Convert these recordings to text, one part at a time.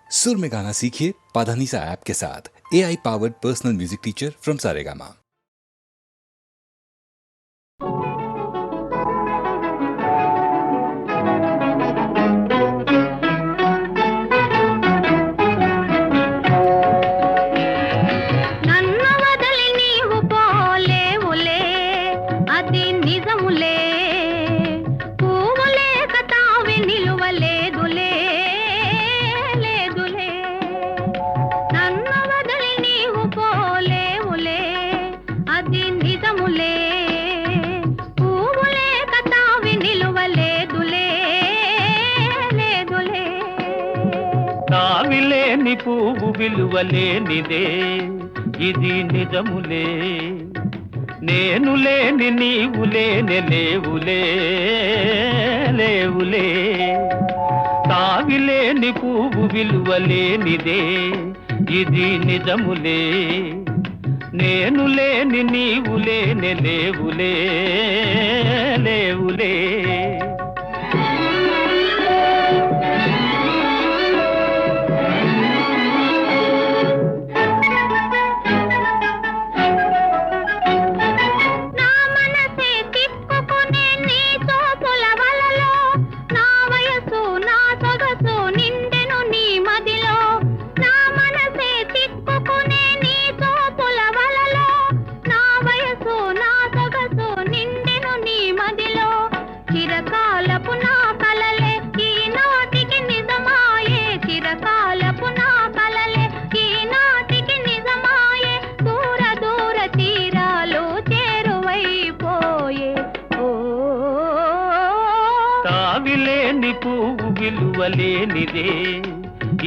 सुर में गाना सीखिए पाधानीसा ऐप के साथ। AI powered personal music teacher from Saregama. తావిలేని పువ్వు విలువలేనిదే ఇది నిజములే, నేను లేని నీవు లేని లేవులే లేవులే. తావిలేని పువ్వు విలువలేనిదే ఇది నిజములే, నేను లేని నీవు లేని లేవులే లేవులే. తావిలేని పువ్వు విలువలేనిదే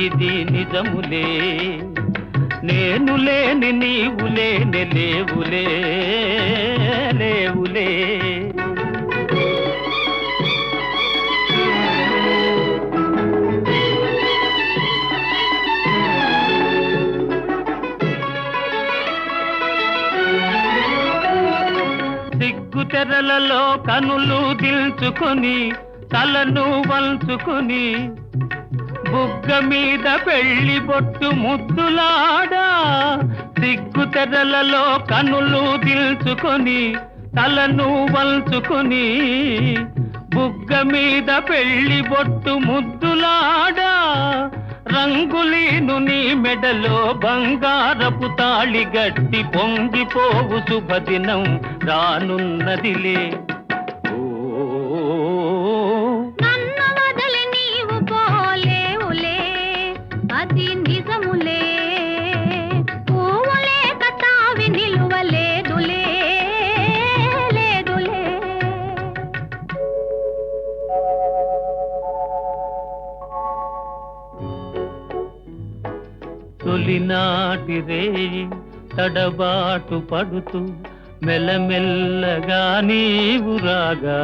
ఇది నిజములే, నేను లేని నీవు లేని లేవులే లేవులే. సిగ్గు తెరలలో కనులు దిల్చుకొని తలను వంచుకొని బుగ్గ మీద పెళ్లి బొట్టు ముద్దులాడా. సిగ్గు తెరలలో కనులు దిల్చుకొని తలను వంచుకొని బుగ్గ మీద పెళ్లి బొట్టు ముద్దులాడా. రంగులీను నీ మెడలో బంగారపు తాళి గట్టి పొంగిపోవు శుభదినం రానున్నదిలే. తొలినాటి రేయి తడబాటు పడుతూ మెల్లమెల్లగా నీవు రాగా,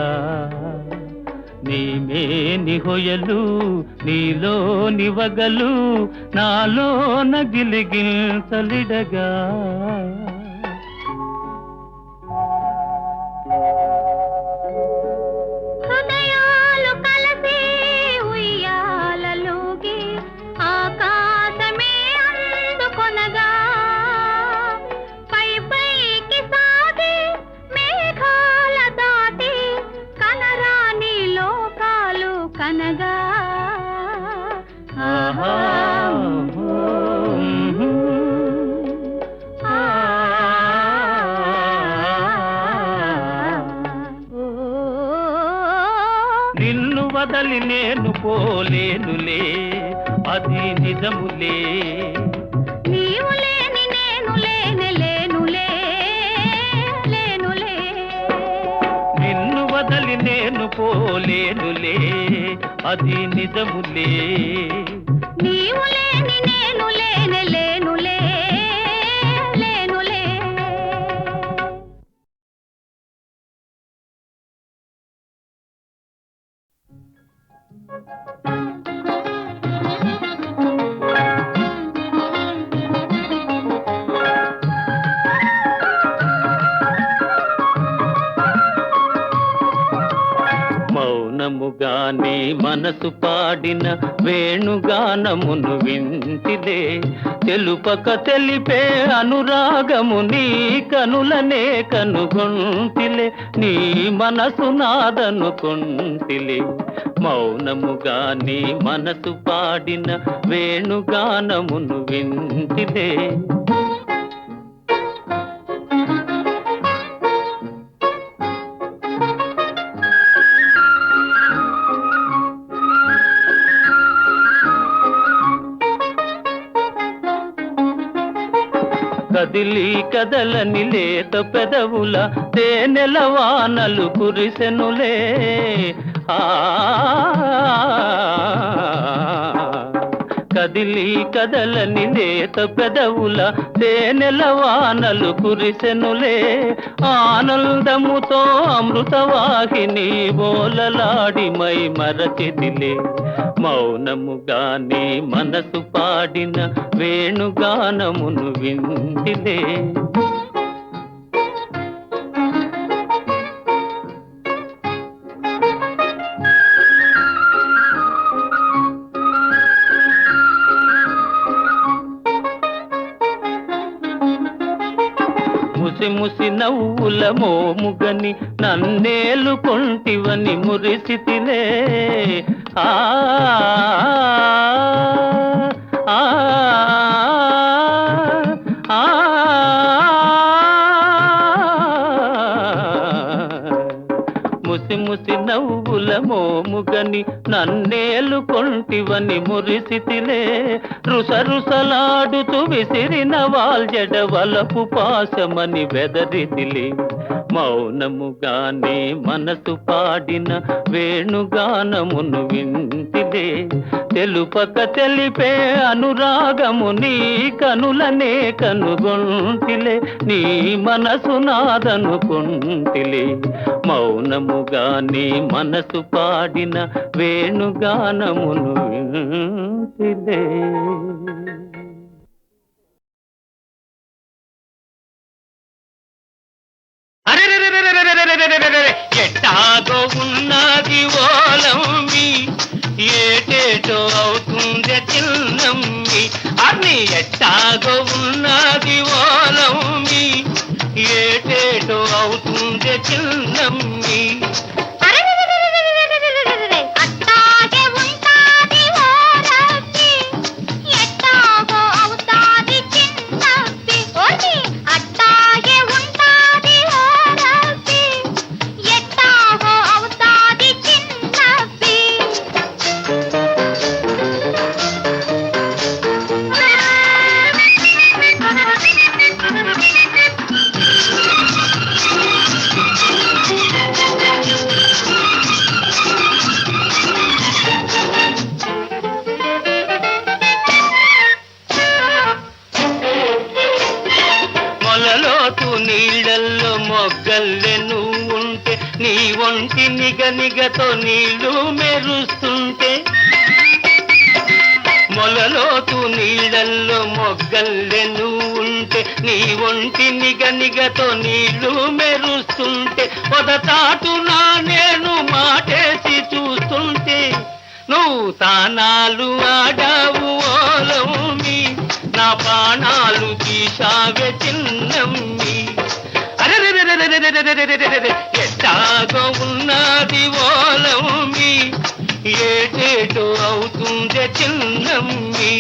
నీమేని హొయలు నీలోని వగలు నాలోన గిలిగించలిడగా. నిన్ను వదలి నేను పోలేనులే అది నిజములే, నీవు లేని నేను లేని లేనులే లేనులే. నిన్ను వదలి నేను పోలేనులే అది నిజములే, నీవు లేని నేను లేని లేనులే లేనులే. మౌనముగానే మనసు పాడిన వేణుగానమును వింటిలే తెలుపక తెలిపే అనురాగము నీ కనులనే కనుగొంటిలే నీ మనసు నాదనుకొంటిలే మౌనముగా నీ మనసు పాడిన వేణుగానమును వింటిలే కదిలి కదలని లేత పెదవుల తేనెల వానలు కురిసెనులే కదిలి కదలని లేత పెదవుల తేనెల వానలు కురిసెనులే ఆనందముతో అమృతవాహిని బోలలాడి మై మరచిదిలే మౌనముగా నీ మనసు పాడిన వేణుగానమును వింటిలే ముసి ముసి నవ్వుల మోముగని నన్నేలు కొంటివని మురిసితిలే ఆ ఆ ఆ ముసి ముసి నవ్వుల మోముగని నన్నేలు కొంటివని మురిసితిలే రుసరుసలాడుతూ విసిరిన వాల్జడ వలపు పాశమని బెదరితిలే మౌనముగా నీ మనసు పాడిన వేణుగానమును వింటిలే తెలుపక తెలిపే అనురాగము నీ కనులనే కనుగొంటిలే నీ మనసు నాదనుకొంటిలే మౌనముగా నీ మనసు పాడిన వేణుగానమును వింటిలే ఎట్టాగో ఉన్నది ఓలమ్మి ఏటేటో అవుతుంది చిన్నమ్మి అన్ని ఎట్టాగో ఉన్నది ఓలమ్మి ఏటేటో అవుతుంది చిన్నమ్మి నీళ్ళల్లో మొగ్గల్లె నువ్వుంటే నీ ఒంటి నిగనిగతో నీళ్లు మెరుస్తుంటే మొలలోతు నీళ్ళల్లో మొగ్గల్లె నువ్వుంటే నీ ఒంటి నిగనిగతో నీళ్లు మెరుస్తుంటే పొదతాటునా నేను మాటేసి చూస్తుంటే నువ్వు తానాలు ఆడావు ఓలమ్మి నా ప్రాణాలు తీశావే చిన్నమ్మి ఎట్టాగో ఉన్నది ఓలమ్మి ఏటేటో అవుతుంది చిన్నమ్మి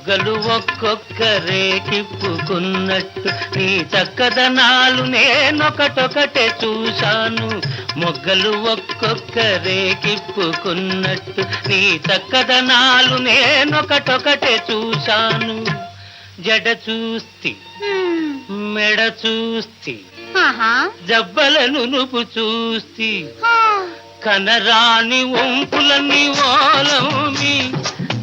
మొగ్గలు ఒక్కొక్కరే కిప్పుకున్నట్టు నీ చక్కదనాలు నేనొకటొకటే చూశాను మొగ్గలు ఒక్కొక్కరే కిప్పుకున్నట్టు నీ చక్కదనాలు నేనొకటొకటే చూశాను జడ చూస్తి మెడ చూస్తి జబ్బలను నువ్వు చూస్తి కనరాని వంపులని ఓలమ్మి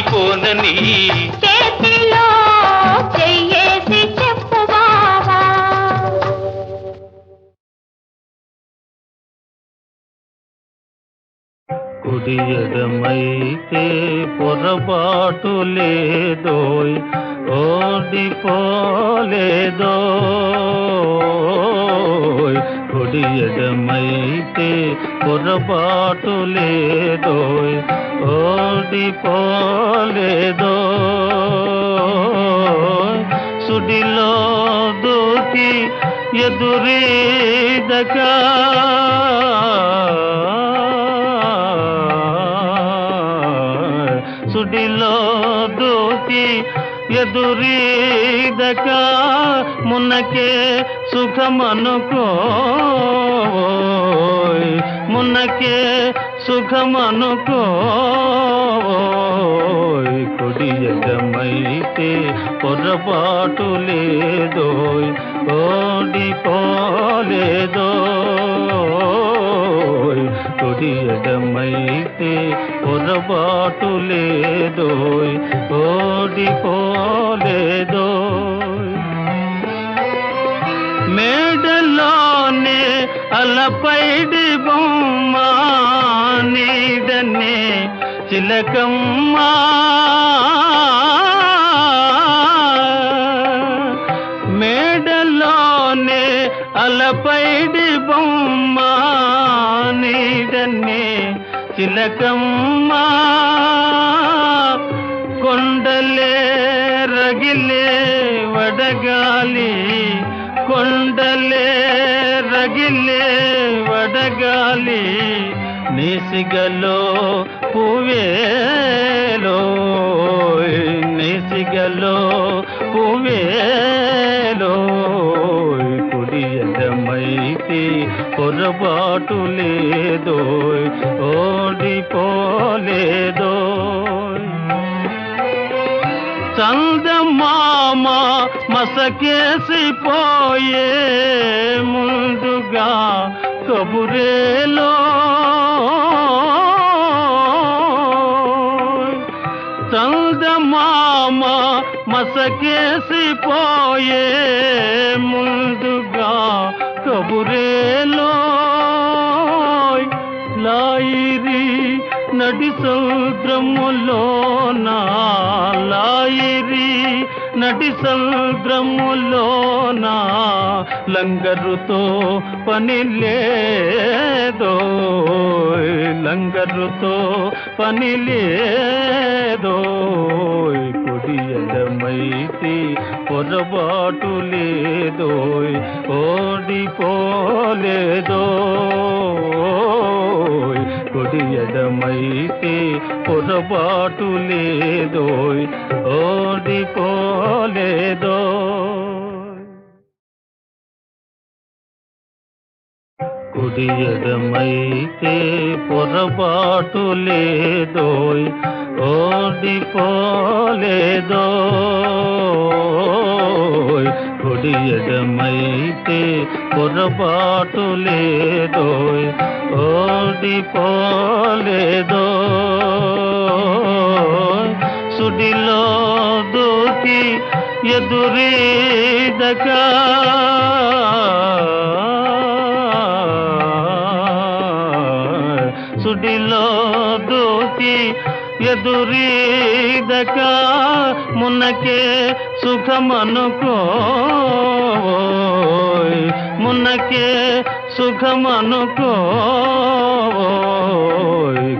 మారిపోనని చేతిలో చెయ్యేసి చెప్పు బావా కుడి ఎడమైతే పొరపాటు లేదోయ్ ఓడిపోలేదోయ్ కుడి ఎడమైతే పొరపాటు లేదోయ్ ఓడిపోలేదోయ్ సుడిలో దూకి ఎదురీదగా సుడిలో దూకి ఎదురీదక మున్నకే సుఖమనుకోయ్ మున్నకే సుఖమనుకోయ్ కుడి ఎడమైతే పొరపాటు లేదోయ్ ఓడిపోలేదోయ్ కుడి ఎడమైతే పొరపాటు లేదోయ్ ఓడిపోలేదోయ్ మేడలోనే అలపైడి బొమ్మ నీడనే చిలకమ్మ మేడలోనే అలపైడి బొమ్మ నీడనే చిలకమ్మ కొండలే రగిలే వడగాలి కొండలే రగిలే వడగాలి నేసిగలో పువ్వేలో నేసిగలో పువ్వేలో కుడి ఎడమైతే పొరపాటు లేదోయ్ ఓడిపోలేదోయ్ చందమామ మసకేసిపోయే ముందుగా కబురేలో చందమామ మసకేసిపోయే ముందుగా కబురేలో లాయిరి నడి సముద్రములోన లాయిరి నడి సముద్రములోన లంగరుతో పని లేదోయ్ లంగరుతో పని లేదోయ్ కుడి ఎడమైతే పొరపాటు లేదోయ్ ఓడిపోలేదోయ్ కుడి ఎడమైతే పొరపాటు లేదోయ్ ఓడిపోలేదోయ్ కుడి ఎడమైతే పొరపాటు లేదోయ్ ఓడిపోలేదోయ్ కుడి ఎడమైతే పొరపాటు లేదోయ్ ఓడిపోలేదోయ్ సుడిలో దూకి ఎదురీదగా సుడిలో దూకి ఎదురీదక మున్నకే సుఖమనుకోయ్ మున్నకే సుఖమనుకోయ్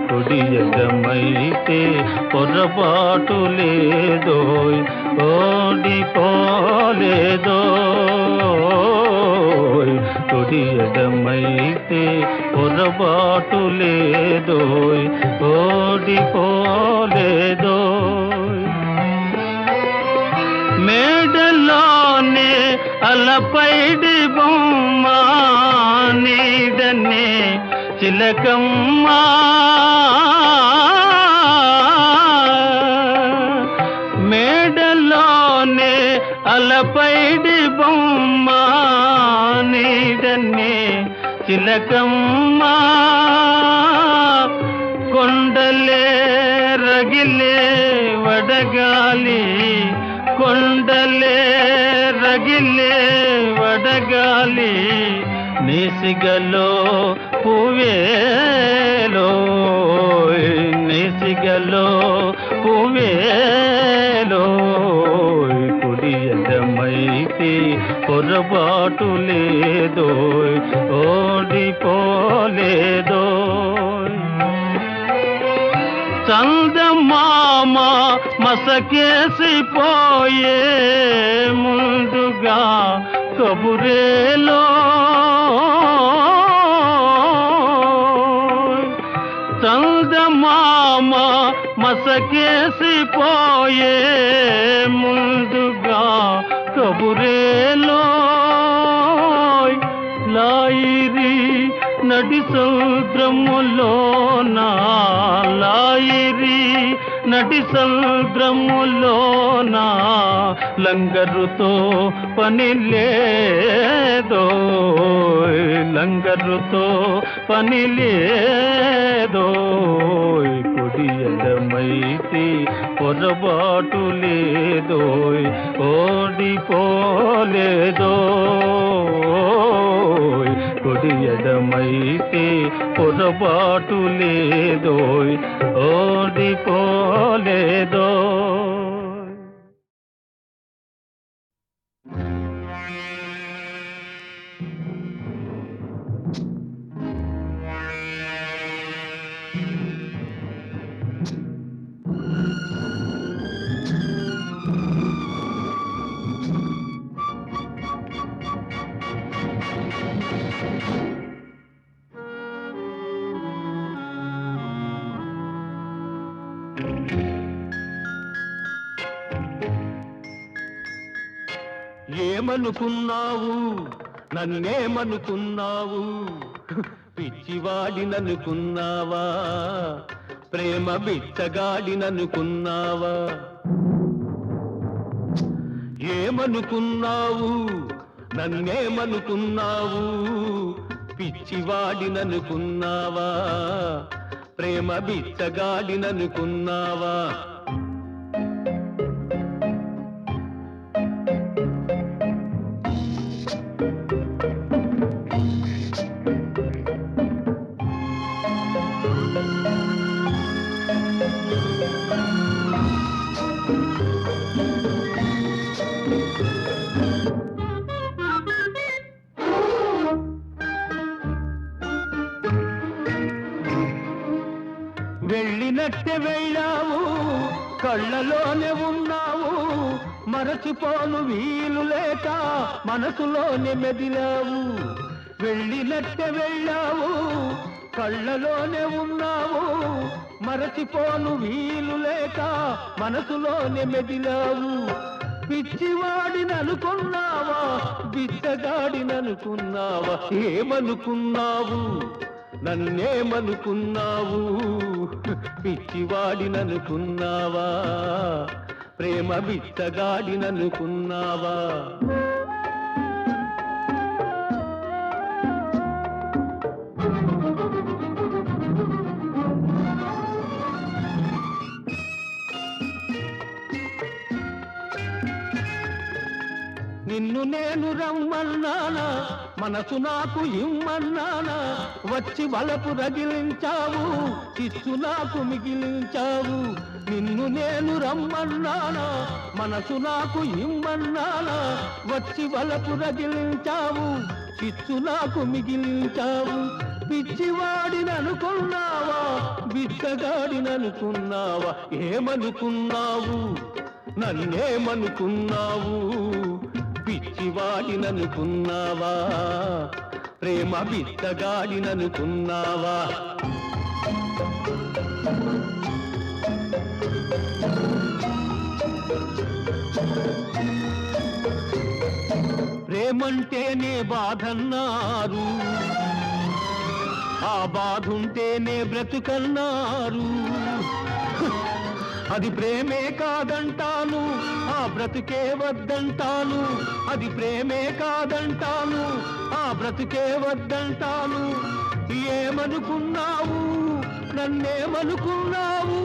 కుడి ఎడమైతే పొరపాటు లేదోయ్ ఓడిపోలేదోయ్ కుడి ఎడమైతే పొరపాటు లేదోయ్ ఓడిపోలేదోయ్ మేడలోనే అలపైడి బొమ్మ నీడనే చిలకమ్మ మేడలోనే అలపైడి బొమ్మ నీడనే చిలకమ్మ కొండలే రగిలే వడగాలి కొండలే రగిలే వడగాలి నేసిగలో పువ్వేలో నేసిగలో పువ్వేలో కుడి ఎడమైతే పొరపాటు లేదో ఓడిపోలేదో చందమామ మసకేసిపోయే ముందుగా కబురేలో చందమామ మసకేసిపోయే ముందుగా కబురేలో లాయిరి నడి సముద్రములోన లాయిరి నడి సముద్రములోన లంగరుతో పని లేదో లంగరుతో పని లేదో కుడి ఎడమైతే పొరపాటు లేదో ఓడిపోలేదో కుడి ఎడమైతే పొరపాటు లేదో ఓడిపోలేదో ఏమనుకున్నావు నన్నేమనుకున్నావు పిచ్చివాడిననుకున్నావా ప్రేమ బిచ్చగాడిననుకున్నావా ఏమనుకున్నావు నన్నేమనుకున్నావు పిచ్చివాడిననుకున్నావా ప్రేమ బిచ్చగాడిననుకున్నావా వెళ్ళినట్టే వెళ్ళావు కళ్ళలోనే ఉన్నావు మరచిపోను వీలు లేక మనసులోనే మెదిలావు వెళ్ళినట్టే వెళ్ళావు కళ్ళలోనే ఉన్నావు మరచిపోను వీలు లేక మనసులోనే మెదిలావు పిచ్చివాడిననుకున్నావా బిచ్చగాడిననుకున్నావా ఏమనుకున్నావు నన్నేమనుకున్నావు పిచ్చివాడిననుకున్నావా ప్రేమ బిచ్చగాడిననుకున్నావా నిన్ను నేను రమ్మన్నానా మనసు నాకు ఇమ్మన్నానా వచ్చి వలపు రగిలించావు చిచ్చు నాకు మిగిలించావు నిన్ను నేను రమ్మన్నానా మనసు నాకు ఇమ్మన్నానా వచ్చి వలపు రగిలించావు చిచ్చు నాకు మిగిలించావు పిచ్చివాడిననుకున్నావా బిచ్చగాడిననుకున్నావా ఏమనుకున్నావు నన్నేమనుకున్నావు పిచ్చివాడిననుకున్నావా ప్రేమ బిచ్చగాడిననుకున్నావా ప్రేమంటేనే బాధన్నారు ఆ బాధుంటేనే బ్రతుకన్నారు అది ప్రేమే కాదంటాను ఆ బ్రతుకే వద్దంటాను అది ప్రేమే కాదంటాను ఆ బ్రతుకే వద్దంటాను ఏమనుకున్నావు నన్నేమనుకున్నావు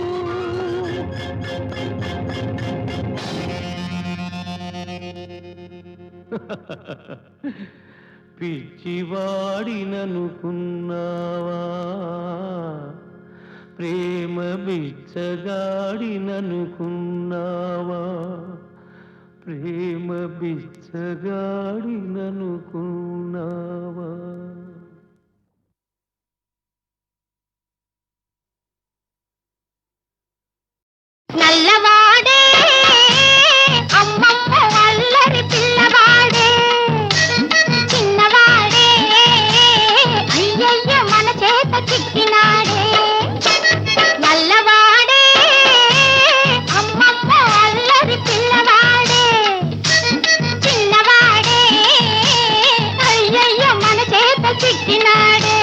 పిచ్చివాడిననుకున్నావా ప్రేమ బిచ్చగాడిననుకున్నావా ప్రేమ బిచ్చగాడిననుకున్నావా నల్లవాడే అమ్మమ్మ అల్లరి పిల్లవాడే చిన్నవాడే అయ్యయ్య మన చేత చిక్కినాడే నల్లవాడే అమ్మమ్మ అల్లరి పిల్లవాడే చిన్నవాడే అయ్యయ్య మన చేత చిక్కినాడే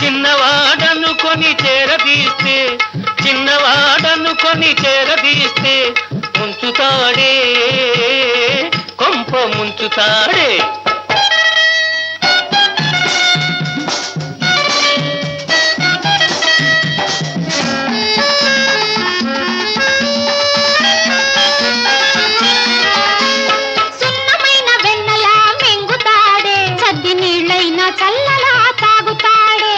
చిన్నవాడనుకొని చేరదీస్తే చిన్నవాడనుకొని చేరదీస్తే ముంచుతాడే కొంప ముంచుతాడే సున్నమైన వెన్నలా మెంగుతాడే సద్ది నీళ్ళైనా చల్లలా తాగుతాడే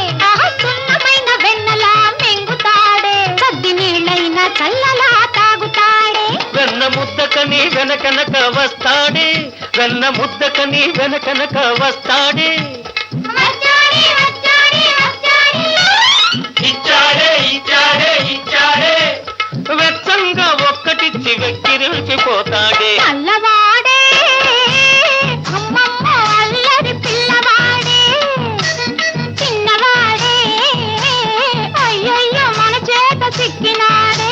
సున్నమైన వెన్నలా మెంగుతాడే సద్ది నీళ్ళైనా చల్లలా తాగుతాడే వెన్న ముద్దకని వెనకనక వస్తాడే వెన్న ముద్దకని వెనకనక వస్తాడే వచ్చాడే వచ్చాడే వచ్చాడే ఇచ్చాడే ఇచ్చాడే ఇచ్చాడే వెచ్చంగా ఒక్కటిచ్చి వెక్కిరిల్చిపోతాడే నల్లవాడే అమ్మమ్మ అల్లరి పిల్లవాడే చిన్నవాడే అయ్యయ్యో మన చేత చిక్కినాడే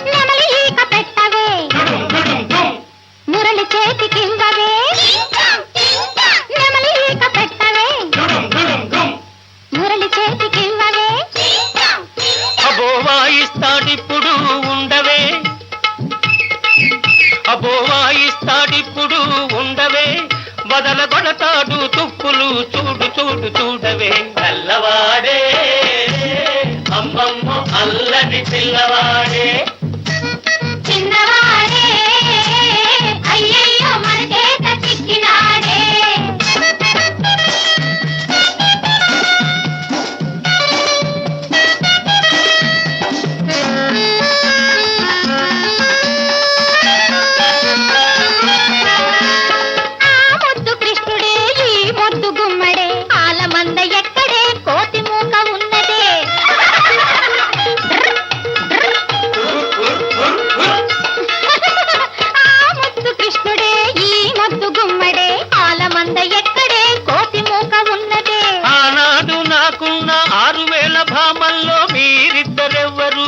నెమలి ఈక పెట్టవే మురళి చేతికివ్వవే నెమలి ఈక పెట్టవే మురళి చేతికివ్వవే అబో వాయిస్తాడిప్పుడు ఉండవే అబో వాయిస్తాడిప్పుడు ఉండవే బదల కొడతాడు తుప్పులు చూడు చూడు చూడవే నల్లవాడే అమ్మమ్మ అల్లరి పిల్లవాడే చిన్నవాడే అయ్యయ్యో మన చేత చిక్కినాడే ఆ ముద్దు కృష్ణుడే ఈ ముద్దు గుమ్మడే ఆలమంద ఎక్కడే కోతి మూక ఉన్నదే ఆ ముద్దు కృష్ణుడే ఈ ముద్దు గుమ్మడే ఆలమంద ఎక్కడే కోతి మూక ఉన్నదే ఆనాడు నాకున్న 6000 భామల్లో మీరిద్దరెవ్వరు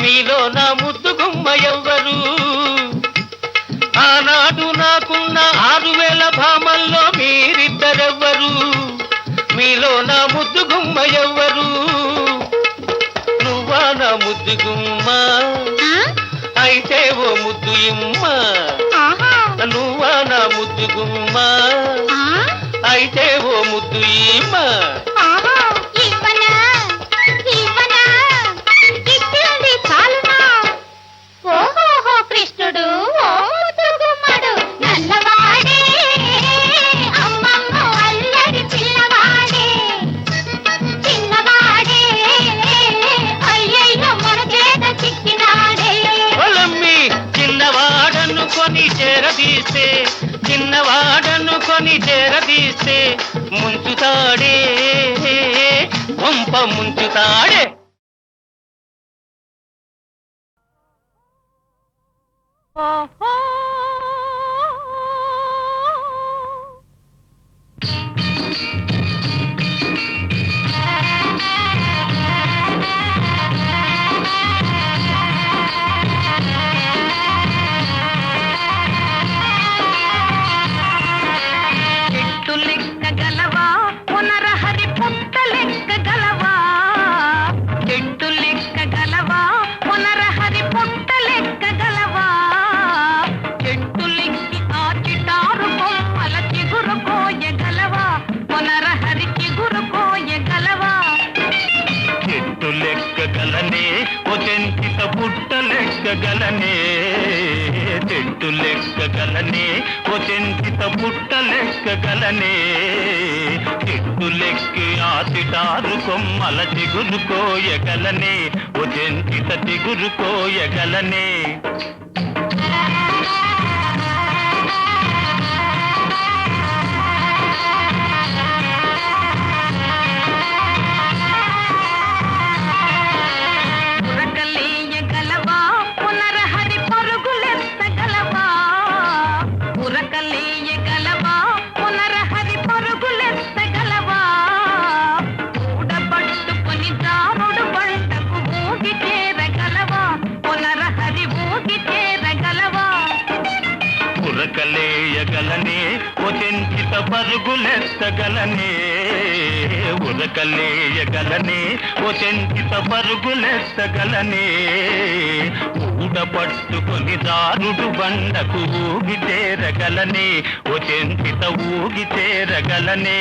మీలో నా ముద్దు గుమ్మ ఎవ్వరు ఆనాడు నాకున్న 6000 భామల్లో మీరిద్దరెవ్వరు మీలో నా ముద్దు గుమ్మ ఎవ్వరు నువ్వా నా ముద్దు గుమ్మ ఆ? అయితే ఓ ముద్దు ఇమ్మ ఆహా నువ్వా నా ముద్దు గుమ్మ ఆ? అయితే ఓ ముద్దు ఇమ్మ ఆహా ఇవ్వనా ఇవ్వనా ఇచ్చింది చాలునా ఓహోహో కృష్ణుడు ఓ ముద్దు గుమ్మడు నల్లవాడే అమ్మమ్మ అల్లరి పిల్లవాడే చిన్నవాడే అయ్యయ్యో మన చేత చిక్కినాడే పొలమ్మి చిన్నవాడనుకొని చేరదీస్తే చిన్నవాడనుకొని చేరదీస్తే ముంచుతాడే వంప ముంచుతాడే ఓహో చెట్టు లెక్క గలవా పునరహరి పుట్ట లెక్క గలవా చెట్టు లెక్క గలవా పునరహరి పుట్ట లెక్క గలవా లెక్కగలనే చెట్టు లెక్కగలనే ఓ చెంచిత పుట్ట లెక్కగలనే చెట్టు లెక్కి ఆ చిటారు కొమ్మల చిగురు కోయగలనే ఓ చెంచిత చిగురు కోయగలనే ఉరకలేయగలనే ఓ చెంచిత పరుగులెత్తగలనే ఉరకలేయగలనే ఓ చెంచిత పరుగులెత్తగలనే ఊడ పట్టుకొని దారుడు బండకు ఊగి చేరగలనే ఓ చెంచిత ఊగి చేరగలనే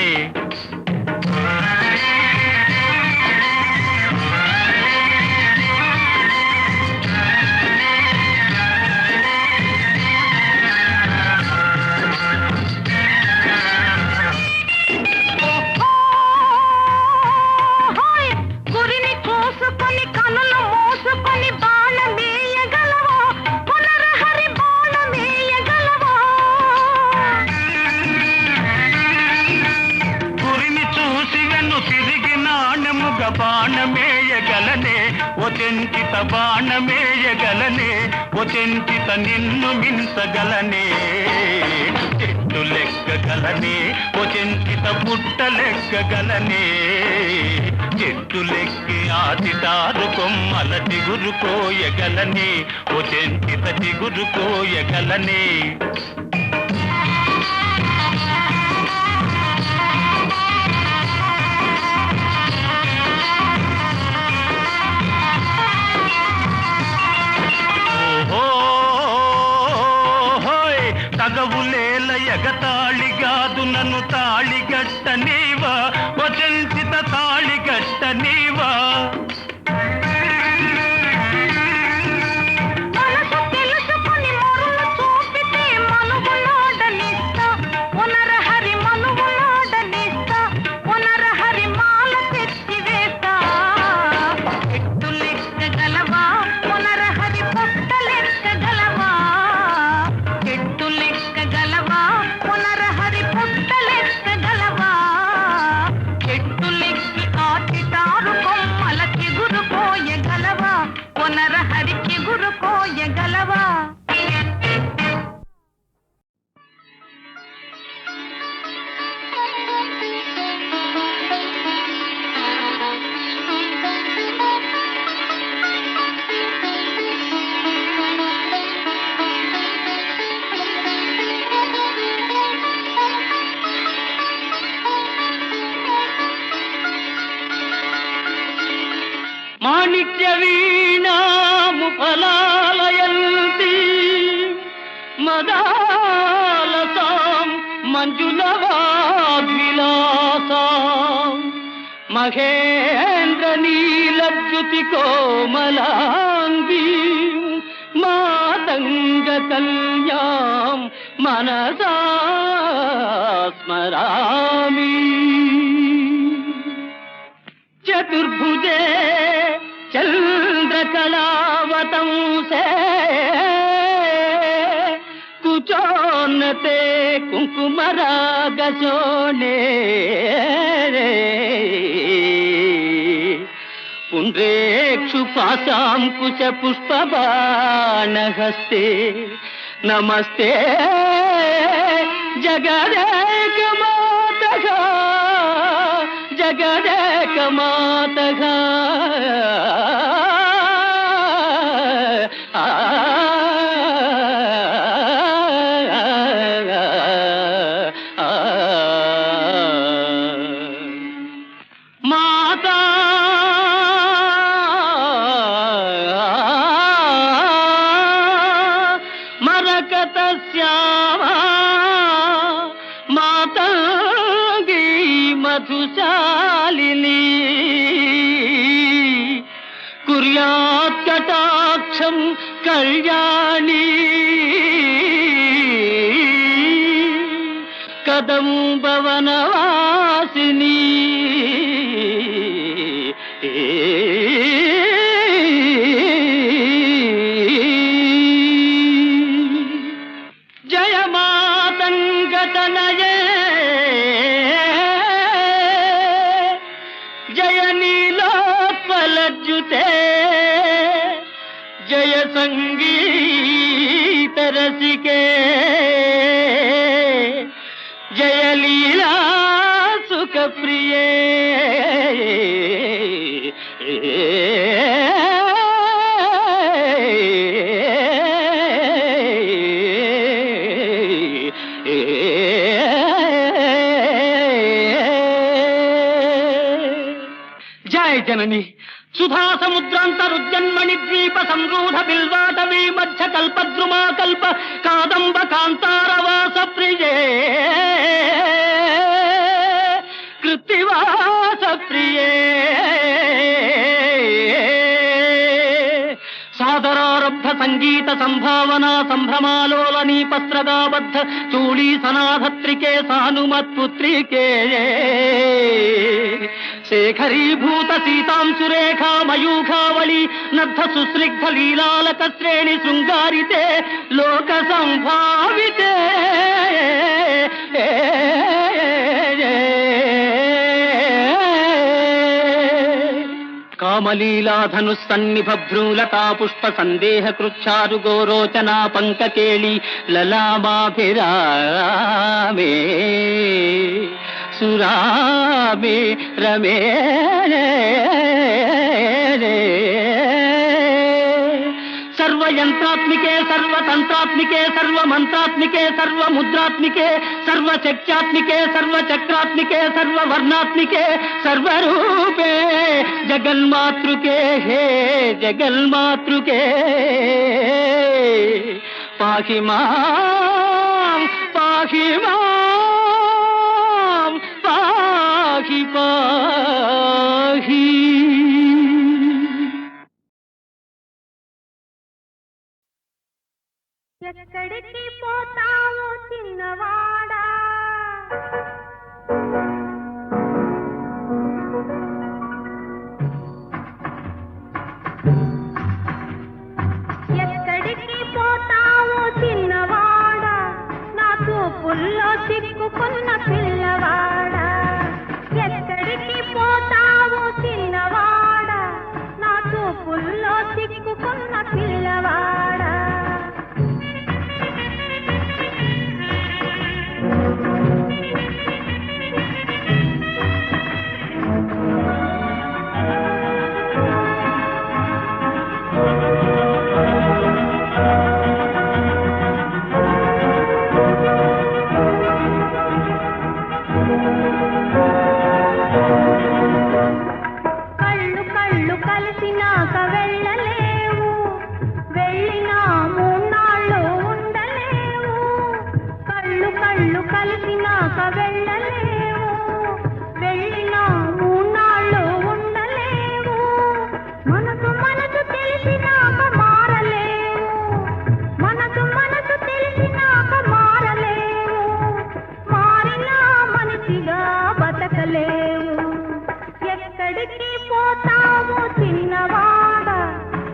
బాణమేయగలనే ఓ చెంచిత బాణమేయగలనే ఓ చెంచిత నిన్ను మించగలనే చెట్టు లెక్కగలనే ఓ చెంచిత పుట్ట లెక్కగలనే చెట్టు లెక్కి ఆ చిటారు కొమ్మల చిగురు కోయగలనే ఓ చెంచిత చిగురు కోయగలనే తగవులేల ఎగతాళిగాదు నన్ను తాళిగట్ట నీవా ఓ చెంచిత తాళిగట్ట నీవా నరహరికి గురు కోయగలవా మాణిక్య వీణాము ఫలాలయంతి మదాలసాం మంజులవాగ్విలాసాం మహేంద్ర నీలద్యుతి కోమలాంగీ మాతంగ కన్యాం మనసా స్మరామి చతుర్భుజే చంద్రకళావతంసే కుచోన్నతే కుంకుమరాగశోణే పుండ్రేక్షు పాశాంకుశ పుష్పబాణహస్తే నమస్తే జగదేకమాతగా జగదేకమాతగా మాతా మరకత శ్యామా మాతంగీ మధుశాలిని కుర్యాత్ కటాక్షం కళ్యాణి కదంబవనవాసిని జయ మాతంగతనయే జయ నీలోత్పలజ్జుతే జయ సంగీత రసికే జయ లీలా సుఖ ప్రియే జయ జనని సుధా సముద్రాంతరుజన్మణి ద్వీప సంరూఢ బిల్వాటవీ మధ్య కల్పద్రుమా కల్ప కాదంబ కాంతారవాస ప్రియే కృత్తివాస ప్రియే సాదరారబ్ధ సంగీత సంభావనా సంభ్రమాలోలనీ పత్రగాబద్ధ చూళీ సనాధత్రికే సానుమత్పుత్రికే శేఖరీభూత సీతాంశురేఖా మయూఖావళి నద్ధ సుస్నిగ్ధ లీలాలక శ్రేణి శృంగారితే లోక సంభావితే కామలీలాధనుస్సన్నిభ్రూలతా పుష్ప సందేహ కృచ్ఛారు గోరోచనా పంకకేళి లలామాభిరామే సురామే రమే సర్వయంత్రాత్మికే సర్వతంత్రాత్మికే సర్వమంత్రాత్మికే సర్వముద్రాత్మికే సర్వశక్త్యాత్మికే సర్వచక్రాత్మికే సర్వవర్ణాత్మికే సర్వరూపే జగన్మాతృకే హే జగన్మాతృకే పాహి మాం పాహి మాం పాహి పాహి. ఎక్కడికి పోతావు చిన్నవాడా, ఎక్కడికి పోతావు చిన్నవాడా, నా చూపుల్లో చిక్కుకున్న పిల్లవాడా. ఎక్కడికి పోతావు చిన్నవాడా, నా చూపుల్లో చిక్కుకున్న పిల్లవాడా. కళ్ళు కళ్ళు కలిసినాక వెళ్ళలేవు, వెళ్ళినా మూన్నాళ్ళు ఉండలేవు. కళ్ళు కళ్ళు కలిసినాక వెళ్ళలేవు, వెళ్ళినా మూన్నాళ్ళు ఉండలేవు. మనసు మనసు తెలిసినాక మారలేవు, మనసు మనసు తెలిసినాక మారలేవు. మారినా మనిషిగా బతకలేవు. ఎక్కడికి పోతావు చిన్నవాడా,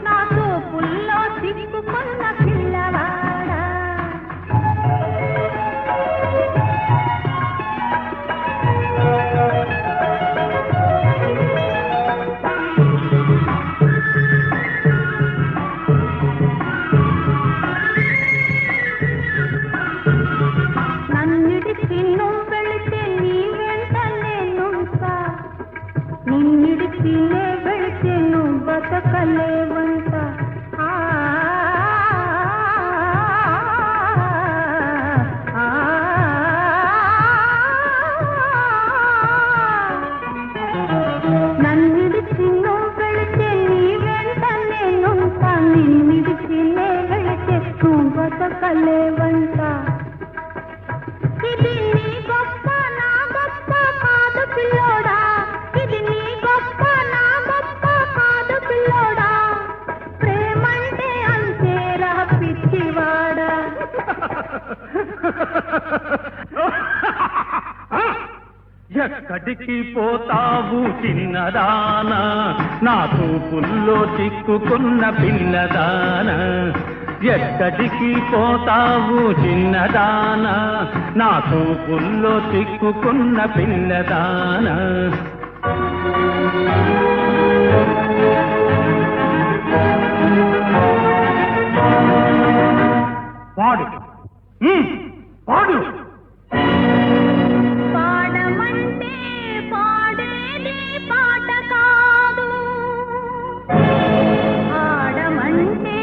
నా చూపుల్లో చిక్కుకున్న పిల్లవాడా. నన్నిడిచి నువ్వు వెళితే నీ వెంట నేనుంటా, నిన్నిడిచి నే వెళితే నువ్వు బతకలేవంట. నన్నిడిచి నువ్వు వెళితే నీ వెంట నేనుంటా, నిన్నిడిచి నే వెళితే నువ్వు బతకలేవంట. ఇది నీ గొప్ప నా గొప్ప కాదు పిల్లోడా, ఇది నీ గొప్ప నా గొప్ప కాదు పిల్లోడా. ప్రేమంటే అంతే ఎక్కడికి పోతావు చిన్నదానా, నా చూపుల్లో చిక్కుకున్న పిల్లదానా. ఎక్కడికి పోతావు చిన్నదానా, నా చూపుల్లో చిక్కుకున్న పిల్లదానా. పాడు పాడు. పాడమంటే పాడేది పాట కాదు, ఆడమంటే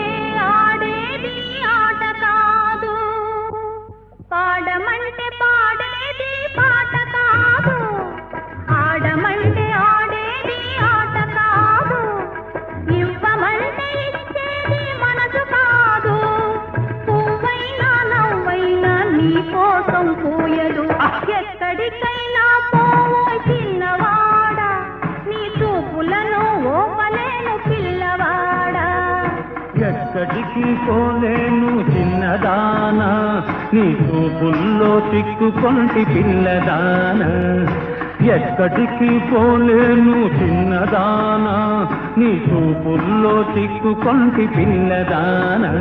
ఆడేది ఆట కాదు. పాడమంటే పాడేది పాట కాదు, ఆడమంటే ఆడేది ఆట కాదు. ఇవ్వమంటే ఇచ్చేది మనసు కాదు, పువ్వైనా నవ్వైనా నీ కోసం పోయదు. ఎక్కడికైనా పోవో చిన్నవాడా, నీ చూపులను ఓపలేను పిల్లవాడా. ఎక్కడికి పోలేను చిన్నదానా, నీ చూపుల్లో చిక్కుకొంటి పిల్లదానా. ఎక్కడికి పోలేను చిన్నదానా, నీ చూపుల్లో చిక్కుకొంటి పిల్లదానా.